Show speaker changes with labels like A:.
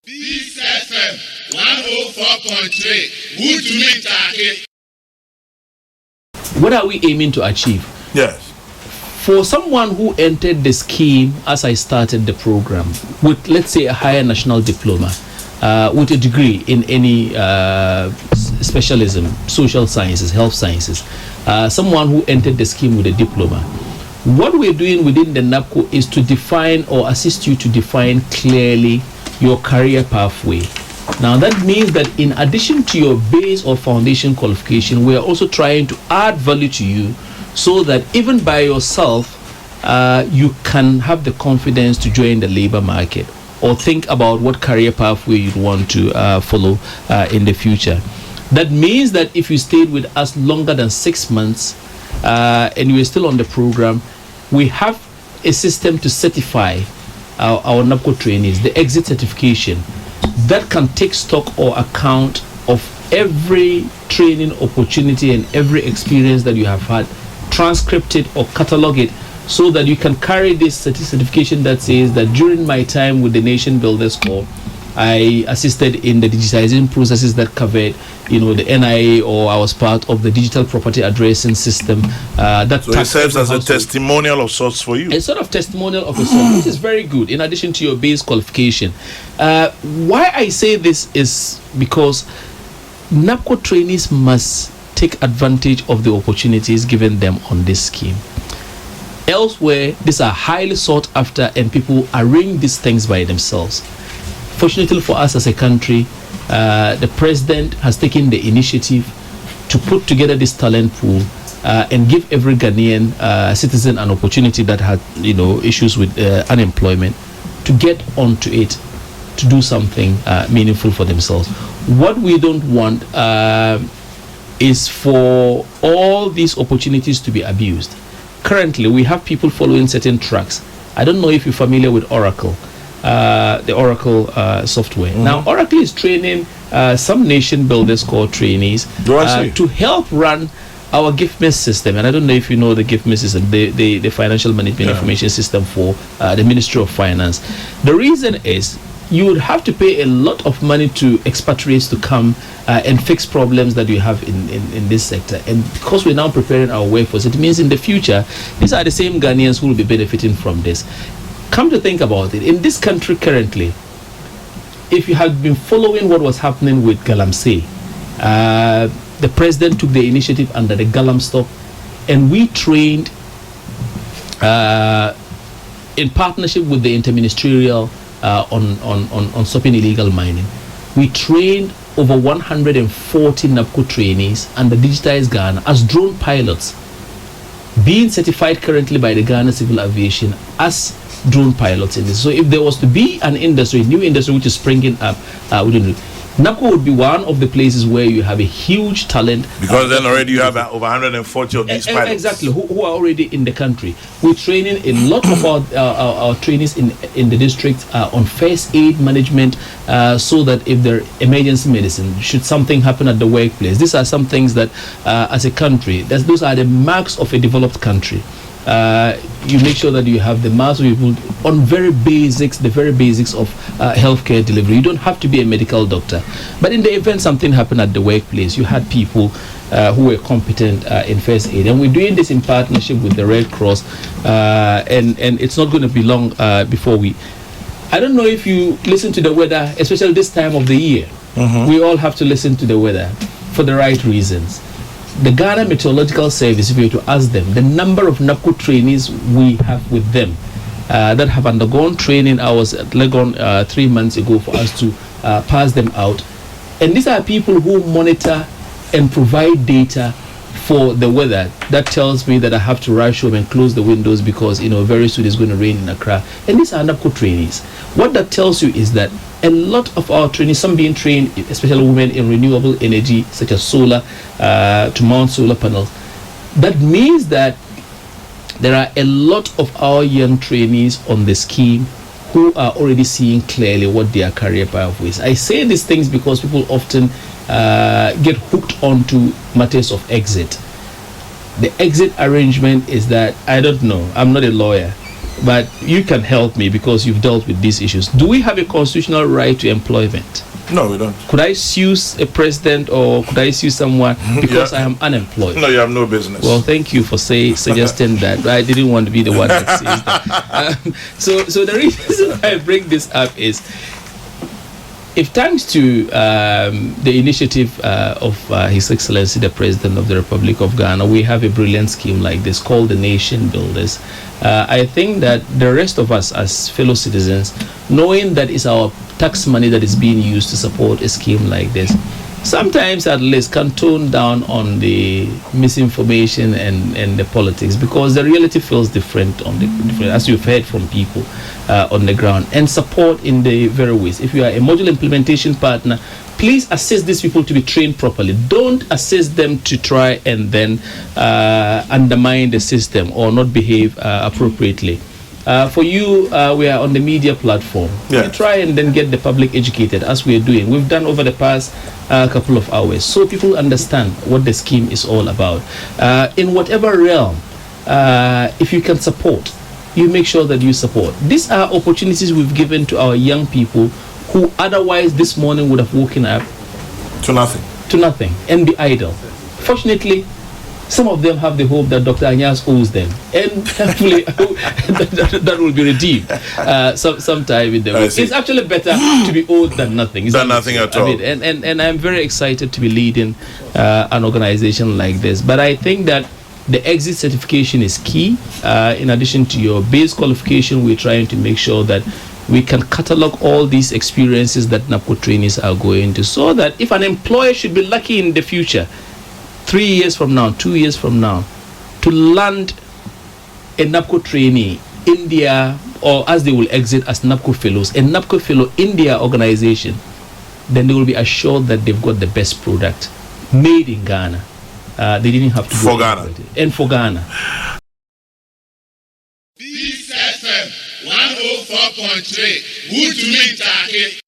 A: Peace FM 104.3.
B: What are we aiming to achieve?
C: Yes.
B: For someone who entered the scheme as I started the program with, let's say, a higher national diploma, with a degree in any specialism, social sciences, health sciences, someone who entered the scheme with a diploma, what we're doing within the NABCO is to define or assist you to define clearly your career pathway. Now that means that in addition to your base or foundation qualification, we are also trying to add value to you so that even by yourself, you can have the confidence to join the labor market or think about what career pathway you'd want to follow in the future. That means that if you stayed with us longer than 6 months and you are still on the program, we have a system to certify our NABCO trainees, the exit certification, that can take stock or account of every training opportunity and every experience that you have had, transcript it or catalog it, so that you can carry this certification that says that during my time with the Nation Builders Corps, I assisted in the digitizing processes that covered, the NIA, or I was part of the digital property addressing system.
C: So it serves as a testimonial of sorts for you.
B: A sort of testimonial of a sort, which is very good in addition to your base qualification. Why I say this is because NABCO trainees must take advantage of the opportunities given them on this scheme. Elsewhere, these are highly sought after and people arrange these things by themselves. Fortunately for us as a country, the president has taken the initiative to put together this talent pool and give every Ghanaian citizen an opportunity that had issues with unemployment to get onto it, to do something meaningful for themselves. What we don't want is for all these opportunities to be abused. Currently, we have people following certain tracks. I don't know if you're familiar with Oracle. The Oracle software.
C: Mm-hmm.
B: Now, Oracle is training some Nation Builders Corps trainees to help run our GIFMIS system. And I don't know if you know the GIFMIS system, the Financial Management Information System for the Ministry of Finance. The reason is you would have to pay a lot of money to expatriates to come and fix problems that you have in this sector. And because we're now preparing our workforce, it means in the future, these are the same Ghanaians who will be benefiting from this. Come to think about it, in this country currently, if you had been following what was happening with Galamsey, the president took the initiative under the Galam Stop, and we trained in partnership with the interministerial on stopping illegal mining. We trained over 140 NABCO trainees under Digitized Ghana as drone pilots, being certified currently by the Ghana Civil Aviation as drone pilots in this. So if there was to be an industry, new industry which is springing up, NABCO would be one of the places where you have a huge talent.
C: Because then already you have over 140 of these pilots.
B: Exactly, who are already in the country. We're training a lot of our trainees in the district on first aid management, so that if there emergency medicine, should something happen at the workplace. These are some things that as a country, those are the marks of a developed country. You make sure that you have the mass of people on the very basics of healthcare delivery. You don't have to be a medical doctor, but in the event something happened at the workplace, you had people who were competent in first aid, and we're doing this in partnership with the Red Cross, and it's not going to be long before I don't know if you listen to the weather, especially this time of the year. Mm-hmm. We all have to listen to the weather for the right reasons. The Ghana Meteorological Service, if you were to ask them, the number of NABCO trainees we have with them that have undergone training, I was at Legon 3 months ago for us to pass them out. And these are people who monitor and provide data for the weather. That tells me that I have to rush home and close the windows because, very soon it's going to rain in Accra. And these are NABCO trainees. What that tells you is that a lot of our trainees, some being trained, especially women, in renewable energy, such as solar, to mount solar panels. That means that there are a lot of our young trainees on the scheme who are already seeing clearly what their career pathway is. I say these things because people often get hooked onto matters of exit. The exit arrangement is that, I don't know, I'm not a lawyer, but you can help me because you've dealt with these issues. Do we have a constitutional right to employment?
C: No, we don't.
B: Could I sue a president or could I sue someone because I am unemployed?
C: No, you have no business.
B: Well, thank you for suggesting that. I didn't want to be the one that says that. So the reason I bring this up is, if thanks to the initiative of His Excellency the President of the Republic of Ghana, we have a brilliant scheme like this called the Nation Builders, I think that the rest of us as fellow citizens, knowing that it's our tax money that is being used to support a scheme like this, sometimes at least can tone down on the misinformation and the politics, because the reality feels different as you've heard from people on the ground, and support in the very ways. If you are a module implementation partner, please assist these people to be trained properly. Don't assist them to try and then undermine the system or not behave appropriately. For you, we are on the media platform.
C: Yes.
B: We try and then get the public educated, as we are doing. We've done over the past couple of hours, so people understand what the scheme is all about. In whatever realm, if you can support, you make sure that you support. These are opportunities we've given to our young people who otherwise this morning would have woken up
C: to nothing
B: and be idle. Fortunately, some of them have the hope that Dr. Anyars owes them, and hopefully that will be redeemed sometime in the week. It's actually better to be owed than nothing.
C: Than nothing at all.
B: And I'm very excited to be leading an organization like this. But I think that the exit certification is key. In addition to your base qualification, we're trying to make sure that we can catalog all these experiences that NABCO trainees are going to, so that if an employer should be lucky in the future, 3 years from now, 2 years from now, to land a NABCO trainee in their, or as they will exit as NABCO fellows, a NABCO fellow in their organization, then they will be assured that they've got the best product made in Ghana. They didn't have to go
C: for Ghana.
B: And for Ghana.
A: This FM 104.3. Good to meet you.